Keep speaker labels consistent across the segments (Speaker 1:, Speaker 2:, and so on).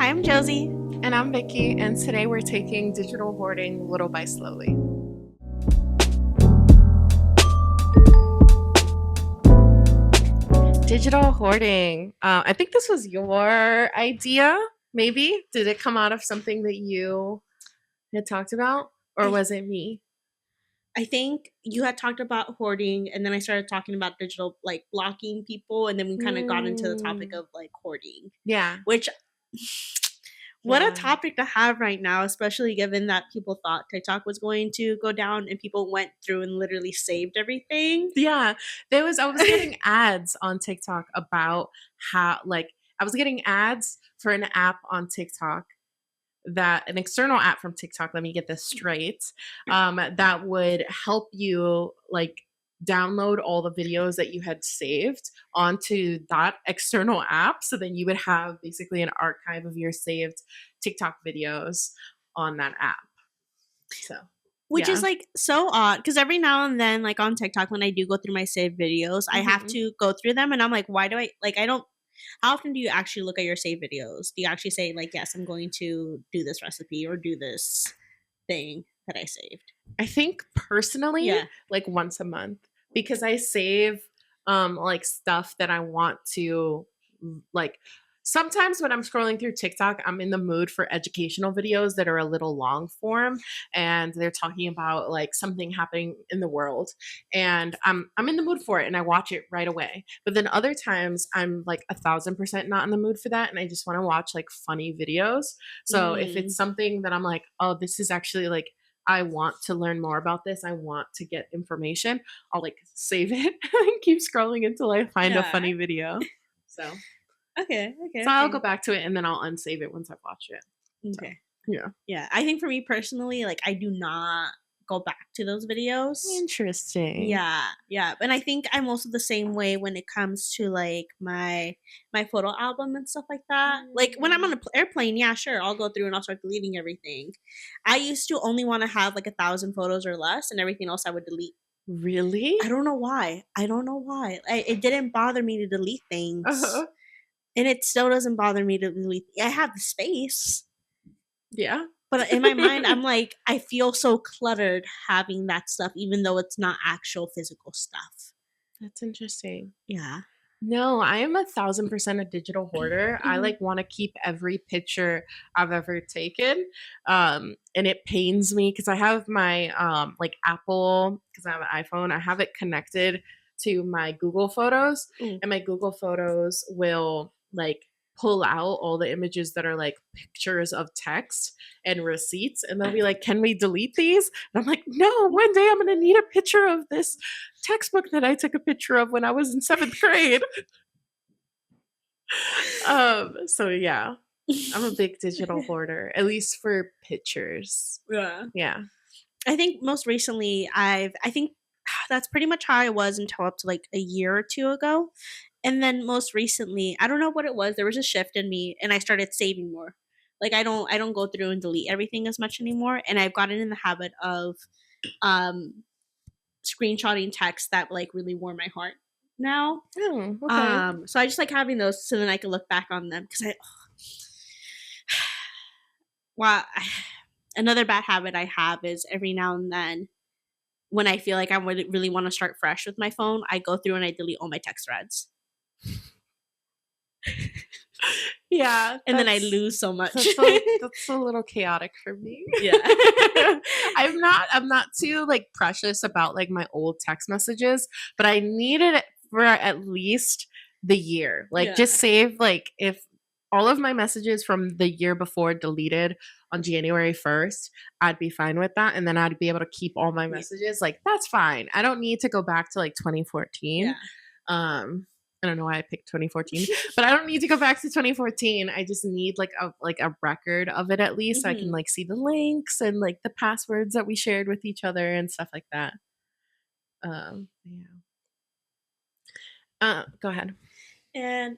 Speaker 1: Hi, I'm Josie.
Speaker 2: And I'm Vicky, and today we're taking digital hoarding little by slowly. Digital hoarding. I think this was your idea, maybe? Did it come out of something that you had talked about, or was it me?
Speaker 1: I think you had talked about hoarding, and then I started talking about digital, like blocking people, and then we kind of got into the topic of like hoarding,
Speaker 2: Yeah.
Speaker 1: which what a
Speaker 2: Yeah.
Speaker 1: topic to have right now, especially given that people thought TikTok was going to go down and people went through and literally saved everything.
Speaker 2: Yeah. I was getting ads on TikTok about how, like, I was getting ads for an app on TikTok an external app from TikTok, let me get this straight, that would help you like download all the videos that you had saved onto that external app. So then you would have basically an archive of your saved TikTok videos on that app. So
Speaker 1: Which is like so odd because every now and then, like on TikTok, when I do go through my saved videos, I have to go through them and I'm like, why do I don't. How often do you actually look at your saved videos? Do you actually say, like, yes, I'm going to do this recipe or do this thing that I saved?
Speaker 2: I think personally, like once a month, because I save like stuff that I want to like. Sometimes when I'm scrolling through TikTok, I'm in the mood for educational videos that are a little long form and they're talking about like something happening in the world, and I'm in the mood for it and I watch it right away. But then other times I'm like 1,000% not in the mood for that and I just want to watch like funny videos. So if it's something that I'm like, oh, this is actually like, I want to learn more about this, I want to get information, I'll like save it and keep scrolling until I find a funny video. So
Speaker 1: Okay.
Speaker 2: So I'll go back to it and then I'll unsave it once I've watched it.
Speaker 1: Okay.
Speaker 2: So,
Speaker 1: yeah. I think for me personally, like I do not go back to those videos.
Speaker 2: Interesting.
Speaker 1: Yeah. And I think I'm also the same way when it comes to like my photo album and stuff like that. Like when I'm on an airplane, yeah, sure, I'll go through and I'll start deleting everything. I used to only want to have like 1,000 photos or less, and everything else I would delete.
Speaker 2: Really?
Speaker 1: I don't know why. It didn't bother me to delete things. And it still doesn't bother me to delete. I have the space.
Speaker 2: Yeah.
Speaker 1: But in my mind, I'm like, I feel so cluttered having that stuff, even though it's not actual physical stuff.
Speaker 2: That's interesting.
Speaker 1: Yeah.
Speaker 2: No, I am 1,000% a digital hoarder. I like want to keep every picture I've ever taken. And it pains me because I have my like Apple, because I have an iPhone, I have it connected to my Google Photos, and my Google Photos will like pull out all the images that are like pictures of text and receipts, and they'll be like, can we delete these? And I'm like, no, one day I'm gonna need a picture of this textbook that I took a picture of when I was in 7th grade. So yeah, I'm a big digital hoarder, at least for pictures. Yeah.
Speaker 1: I think most recently I think that's pretty much how I was until up to like a year or two ago. And then most recently, I don't know what it was. There was a shift in me and I started saving more. Like I don't go through and delete everything as much anymore. And I've gotten in the habit of screenshotting texts that like really warm my heart now.
Speaker 2: Oh, okay.
Speaker 1: So I just like having those so then I can look back on them because another bad habit I have is every now and then when I feel like I would really want to start fresh with my phone, I go through and I delete all my text threads.
Speaker 2: Yeah.
Speaker 1: And then I lose so much.
Speaker 2: That's a little chaotic for me.
Speaker 1: Yeah.
Speaker 2: I'm not too like precious about like my old text messages, but I need it for at least the year. Like just save like if all of my messages from the year before deleted on January 1st, I'd be fine with that. And then I'd be able to keep all my messages. Like that's fine. I don't need to go back to like 2014. I don't know why I picked 2014, but I don't need to go back to 2014. I just need like a record of it at least, so I can like see the links and like the passwords that we shared with each other and stuff like that. Go ahead.
Speaker 1: And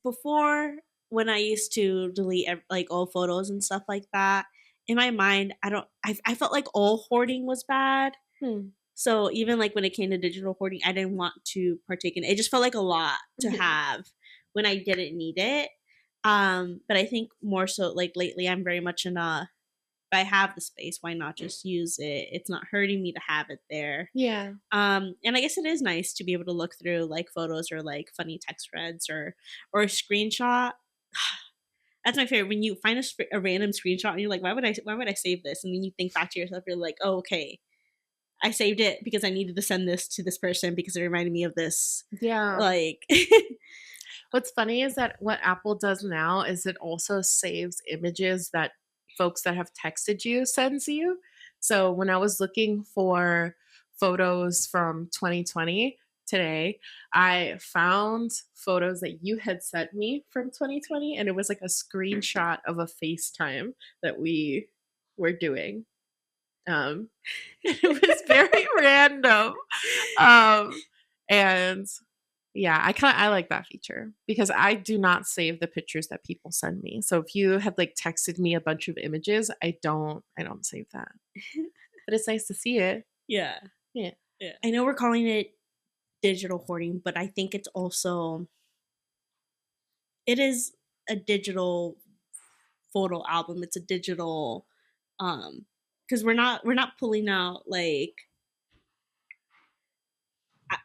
Speaker 1: before when I used to delete like old photos and stuff like that, in my mind, I felt like all hoarding was bad. So even like when it came to digital hoarding, I didn't want to partake in it. It just felt like a lot to have when I didn't need it. But I think more so like lately I'm very much in a, if I have the space, why not just use it? It's not hurting me to have it there.
Speaker 2: Yeah.
Speaker 1: And I guess it is nice to be able to look through like photos or like funny text threads or a screenshot. That's my favorite. When you find a random screenshot and you're like, why would I save this? And then you think back to yourself, you're like, oh, okay, I saved it because I needed to send this to this person because it reminded me of this.
Speaker 2: Yeah.
Speaker 1: Like,
Speaker 2: What's funny is that what Apple does now is it also saves images that folks that have texted you sends you. So when I was looking for photos from 2020 today, I found photos that you had sent me from 2020, and it was like a screenshot of a FaceTime that we were doing. It was very random. Um, and yeah, I like that feature because I do not save the pictures that people send me. So if you have like texted me a bunch of images, I don't save that. But it's nice to see it.
Speaker 1: yeah,
Speaker 2: Yeah.
Speaker 1: yeah. I know we're calling it digital hoarding, but I think it is a digital photo album. It's a digital, because we're not pulling out like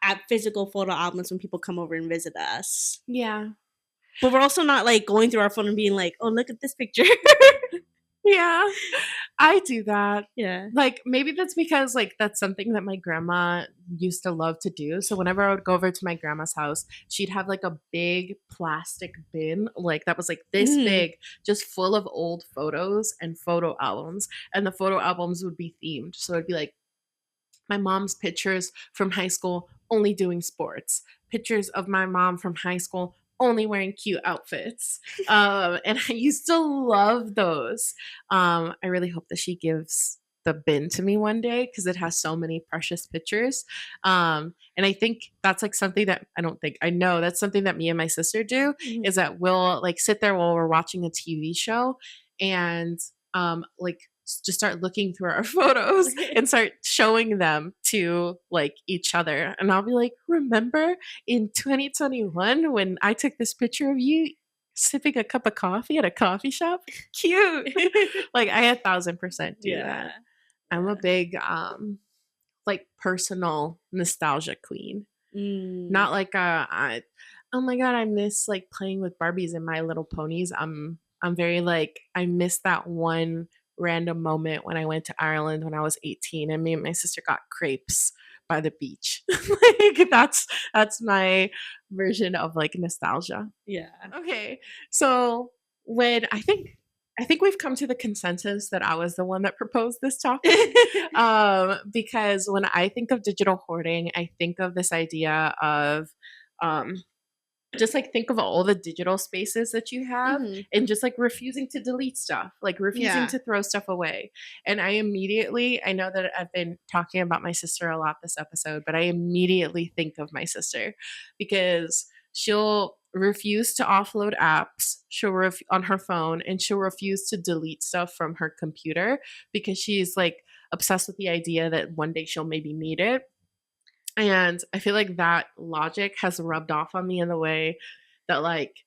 Speaker 1: at physical photo albums when people come over and visit us.
Speaker 2: Yeah.
Speaker 1: But we're also not like going through our phone and being like, oh, look at this picture.
Speaker 2: Yeah. I do that.
Speaker 1: Yeah.
Speaker 2: Like maybe that's because like that's something that my grandma used to love to do. So whenever I would go over to my grandma's house, she'd have like a big plastic bin, like that was like this
Speaker 1: Mm.
Speaker 2: big, just full of old photos and photo albums. And the photo albums would be themed. So it'd be like my mom's pictures from high school only doing sports, pictures of my mom from high school only wearing cute outfits. And I used to love those. I really hope that she gives the bin to me one day because it has so many precious pictures. And I think that's like something that I know that's something that me and my sister do
Speaker 1: Mhm.
Speaker 2: is that we'll like sit there while we're watching a TV show and like just start looking through our photos and start showing them to like each other. And I'll be like, remember in 2021 when I took this picture of you sipping a cup of coffee at a coffee shop? Cute. Like I 1,000% do that.
Speaker 1: Yeah.
Speaker 2: I'm a big like personal nostalgia queen.
Speaker 1: Mm.
Speaker 2: Not like oh my god, I miss like playing with Barbies and My Little Ponies. I'm very like I miss that one random moment when I went to Ireland when I was 18 and me and my sister got crepes by the beach. Like that's my version of like nostalgia.
Speaker 1: Yeah.
Speaker 2: Okay. So when I think we've come to the consensus that I was the one that proposed this topic. Because when I think of digital hoarding, I think of this idea of um, just like think of all the digital spaces that you have
Speaker 1: Mhm.
Speaker 2: and just like refusing to delete stuff, like refusing
Speaker 1: Yeah.
Speaker 2: to throw stuff away. And I know that I've been talking about my sister a lot this episode, but I immediately think of my sister because she'll refuse to offload apps on her phone and she'll refuse to delete stuff from her computer because she's like obsessed with the idea that one day she'll maybe need it. And I feel like that logic has rubbed off on me in the way that, like,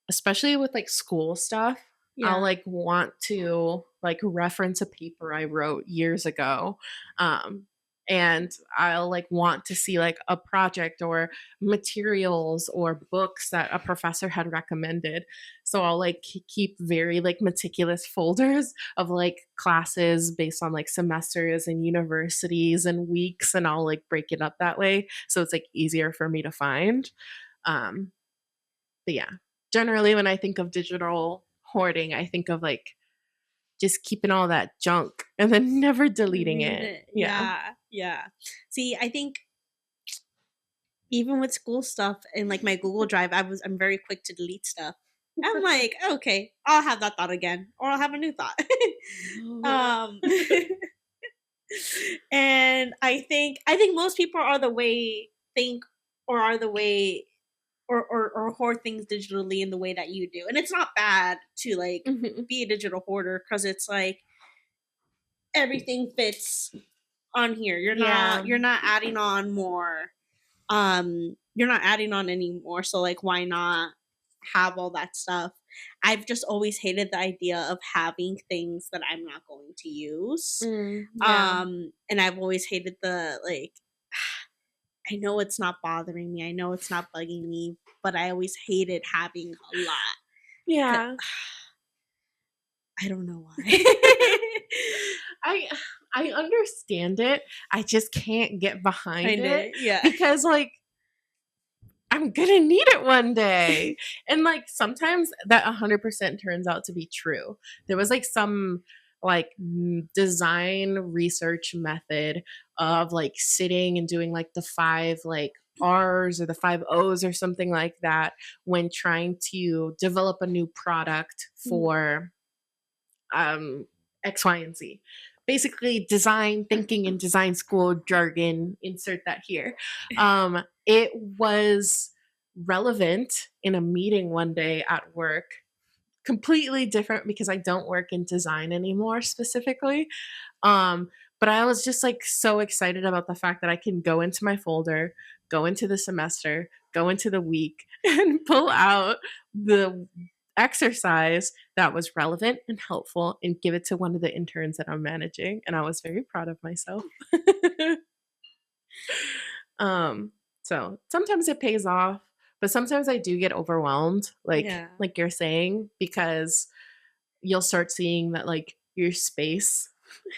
Speaker 2: especially with like school stuff, I'll
Speaker 1: Yeah.
Speaker 2: like want to like reference a paper I wrote years ago. Um, and I'll like want to see like a project or materials or books that a professor had recommended. So I'll like keep very like meticulous folders of like classes based on like semesters and universities and weeks, and I'll like break it up that way so it's like easier for me to find. Um, but yeah, generally when I think of digital hoarding, I think of like just keeping all that junk and then never deleting
Speaker 1: Deleted
Speaker 2: it.
Speaker 1: it.
Speaker 2: Yeah.
Speaker 1: Yeah. Yeah. See, I think even with school stuff and like my Google Drive, I'm very quick to delete stuff. I'm like, okay, I'll have that thought again, or I'll have a new thought. um, and I think most people are the way think or are the way or hoard things digitally in the way that you do, and it's not bad to like
Speaker 2: Mhm.
Speaker 1: be a digital hoarder because it's like everything fits on here. You're not
Speaker 2: Yeah.
Speaker 1: you're not adding on more. You're not adding on anymore. So like, why not have all that stuff? I've just always hated the idea of having things that I'm not going to use.
Speaker 2: Yeah.
Speaker 1: And I've always hated the like I know it's not bothering me. I know it's not bugging me, but I always hated having a lot.
Speaker 2: Yeah.
Speaker 1: I don't know why.
Speaker 2: I I understand it. I just can't get behind it
Speaker 1: Yeah.
Speaker 2: because like I'm gonna need it one day. And like sometimes that 100% turns out to be true. There was like some like design research method of like sitting and doing like the five like R's or the five O's or something like that when trying to develop a new product for X, Y, and Z. Basically, design thinking and design school jargon, insert that here. It was relevant in a meeting one day at work, completely different because I don't work in design anymore specifically. Um, but I was just like so excited about the fact that I can go into my folder, go into the semester, go into the week, and pull out the exercise that was relevant and helpful and give it to one of the interns that I'm managing. And I was very proud of myself. um, so sometimes it pays off, but sometimes I do get overwhelmed,
Speaker 1: Yeah.
Speaker 2: like you're saying, because you'll start seeing that like your space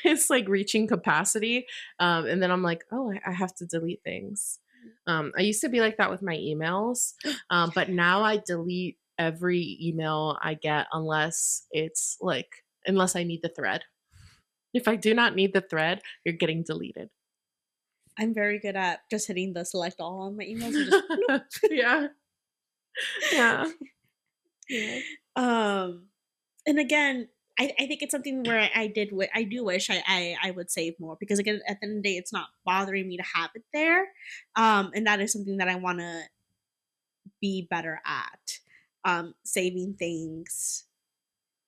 Speaker 2: is like reaching capacity. And then I'm like, oh, I have to delete things. I used to be like that with my emails, but now I delete every email I get unless it's like, unless I need the thread. If I do not need the thread, you're getting deleted.
Speaker 1: I'm very good at just hitting the select all on my emails and just nope.
Speaker 2: Yeah. Yeah. Yeah.
Speaker 1: And again, I think it's something where I do wish I would save more because again at the end of the day it's not bothering me to have it there, and that is something that I want to be better at, saving things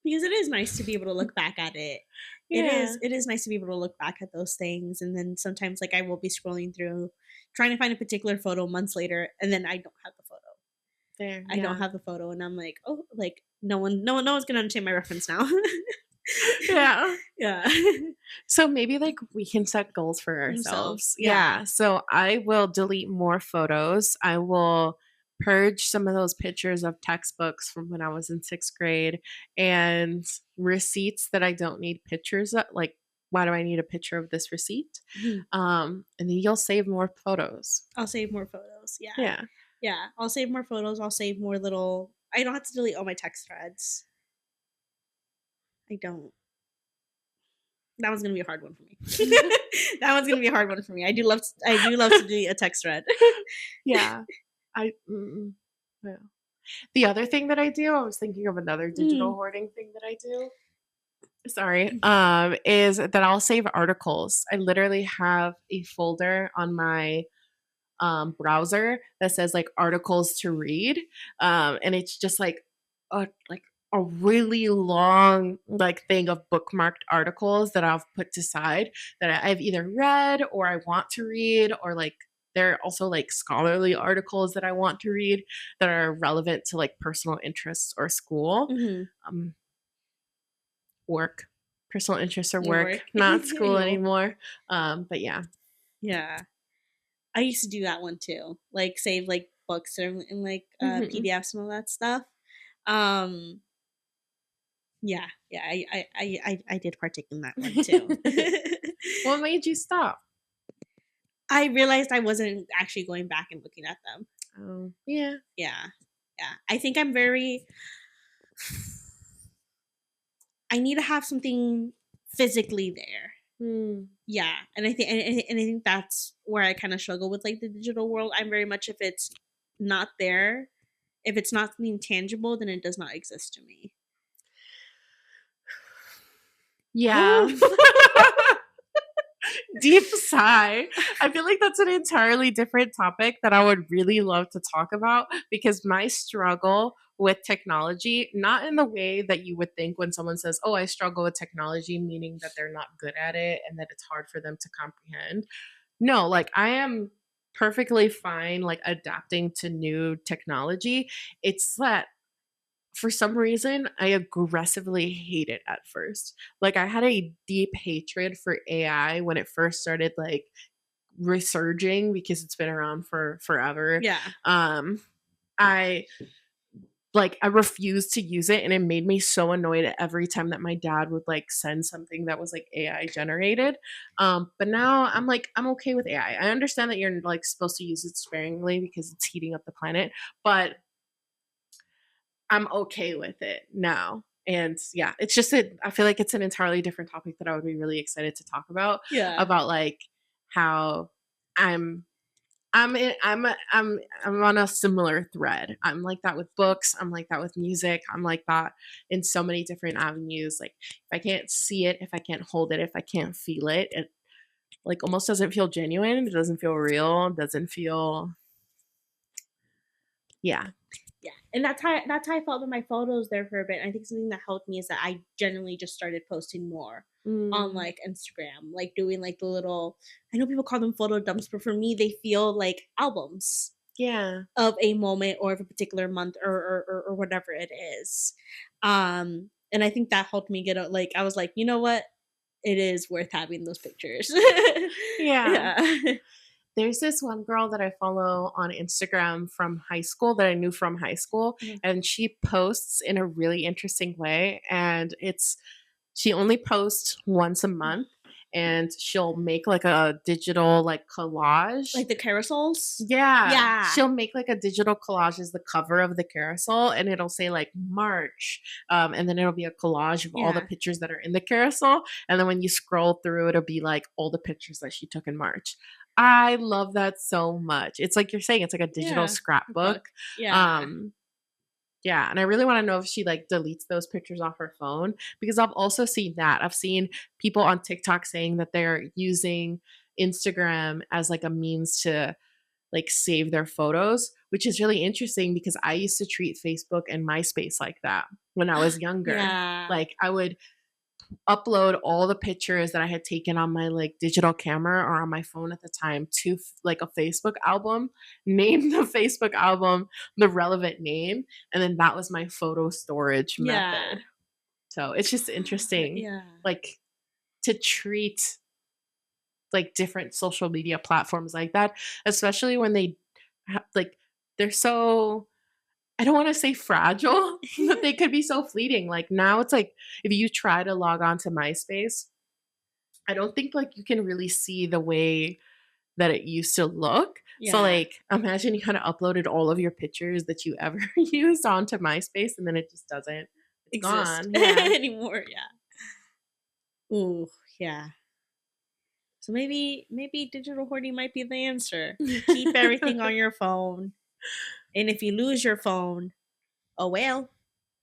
Speaker 1: because it is nice to be able to look back at it.
Speaker 2: Yeah.
Speaker 1: It is nice to be able to look back at those things, and then sometimes like I will be scrolling through trying to find a particular photo months later, and then I don't have the photo.
Speaker 2: There.
Speaker 1: I don't
Speaker 2: Yeah.
Speaker 1: have the photo, and I'm like, oh, like no one's gonna understand my reference now.
Speaker 2: Yeah.
Speaker 1: Yeah.
Speaker 2: So maybe like we can set goals for ourselves.
Speaker 1: Yeah.
Speaker 2: Yeah. So I will delete more photos. I will purge some of those pictures of textbooks from when I was in 6th grade and receipts that I don't need pictures of. Like, why do I need a picture of this receipt?
Speaker 1: Mhm.
Speaker 2: And then you'll save more photos.
Speaker 1: I'll save more photos. Yeah.
Speaker 2: Yeah.
Speaker 1: Yeah. I'll save more photos. I'll save more little. I don't have to delete all my text threads. I don't. That one's gonna be a hard one for me. That one's gonna be a hard one for me. I do love. To delete a text thread.
Speaker 2: Yeah. Yeah. The other thing that I do, I was thinking of another digital hoarding thing that I do. Sorry, is that I'll save articles. I literally have a folder on my browser that says like articles to read, and it's just like a really long like thing of bookmarked articles that I've put aside that I've either read or I want to read, or like there are also like scholarly articles that I want to read that are relevant to like personal interests or school. Um, work, personal interests or work, not school anymore. But yeah.
Speaker 1: Yeah. I used to do that one too. Like save like books and like PDFs and all that stuff. Um yeah, yeah, I did partake in that one too.
Speaker 2: What made you stop?
Speaker 1: I realized I wasn't actually going back and looking at them.
Speaker 2: Oh, yeah.
Speaker 1: Yeah. Yeah. I think I'm very I need to have something physically there. Yeah, and I think that's where I kind of struggle with like the digital world. I'm very much if it's not there, if it's not something tangible, then it does not exist to me.
Speaker 2: Yeah. Deep sigh. I feel like that's an entirely different topic that I would really love to talk about because my struggle with technology, not in the way that you would think when someone says, oh, I struggle with technology, meaning that they're not good at it and that it's hard for them to comprehend. No, like I am perfectly fine like adapting to new technology. It's that for some reason, I aggressively hate it at first. Like, I had a deep hatred for AI when it first started, like, resurging because it's been around for forever.
Speaker 1: Yeah.
Speaker 2: I I refused to use it, and it made me so annoyed every time that my dad would like send something that was like AI generated. But now I'm like, I'm okay with AI. I understand that you're like supposed to use it sparingly because it's heating up the planet, but I'm okay with it now. And yeah, it's just I feel like it's an entirely different topic that I would be really excited to talk
Speaker 1: Yeah.
Speaker 2: about like how I'm I'm on a similar thread. I'm like that with books. I'm like that with music. I'm like that in so many different avenues. Like if I can't see it, if I can't hold it, if I can't feel it, it like almost doesn't feel genuine. It doesn't feel real. It doesn't feel yeah.
Speaker 1: Yeah, and that's how I felt with my photos there for a bit. I think something that helped me is that I generally just started posting more on
Speaker 2: Mm,
Speaker 1: like Instagram, like doing like the little. I know people call them photo dumps, but for me, they feel like albums
Speaker 2: yeah.
Speaker 1: of a moment or of a particular month or whatever it is. And I think that helped me get out. Like I was like, you know what, it is worth having those pictures.
Speaker 2: Yeah.
Speaker 1: Yeah.
Speaker 2: There's this one girl that I follow on Instagram from high school that I knew from high school,
Speaker 1: Mhm.
Speaker 2: and she posts in a really interesting way. And she only posts once a month, and she'll make like a digital like collage.
Speaker 1: Like the carousels.
Speaker 2: Yeah,
Speaker 1: Yeah.
Speaker 2: she'll make like a digital collage as the cover of the carousel, and it'll say like March, and then it'll be a collage of all the
Speaker 1: Yeah.
Speaker 2: pictures that are in the carousel, and then when you scroll through, it'll be like all the pictures that she took in March. I love that so much. It's like you're saying, it's like a digital
Speaker 1: Yeah.
Speaker 2: scrapbook.
Speaker 1: Book. Yeah.
Speaker 2: Um, yeah, and I really want to know if she like deletes those pictures off her phone because I've also seen that. I've seen people on TikTok saying that they're using Instagram as like a means to like save their photos, which is really interesting because I used to treat Facebook and MySpace like that when I was younger.
Speaker 1: Yeah.
Speaker 2: Like I would upload all the pictures that I had taken on my like digital camera or on my phone at the time to like a Facebook album, name the Facebook album the relevant name, and then that was my photo storage
Speaker 1: Yeah.
Speaker 2: method. So it's just interesting,
Speaker 1: Yeah.
Speaker 2: like to treat like different social media platforms like that, especially when like they're so I don't want to say fragile, but they could be so fleeting. Like now it's like if you try to log on to MySpace, I don't think like you can really see the way that it used to look. So
Speaker 1: Yeah.
Speaker 2: like imagine you kind of uploaded all of your pictures that you ever used onto MySpace and then it just doesn't. It's
Speaker 1: Exist
Speaker 2: gone. Yeah.
Speaker 1: anymore. Yeah. Ooh, yeah. So maybe digital hoarding might be the answer. Keep everything on your phone. And if you lose your phone, oh well.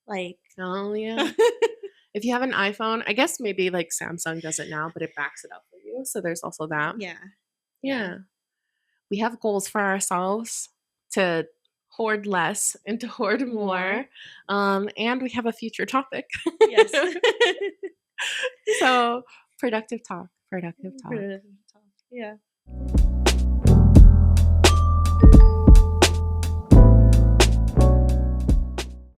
Speaker 1: Like
Speaker 2: Oh yeah. If you have an iPhone, I guess maybe like Samsung does it now, but it backs it up for you. So there's also that.
Speaker 1: yeah. Yeah.
Speaker 2: Yeah. We have goals for ourselves to hoard less and to hoard
Speaker 1: More.
Speaker 2: more. And we have a future topic.
Speaker 1: Yes.
Speaker 2: So productive talk. Productive talk.
Speaker 1: Yeah.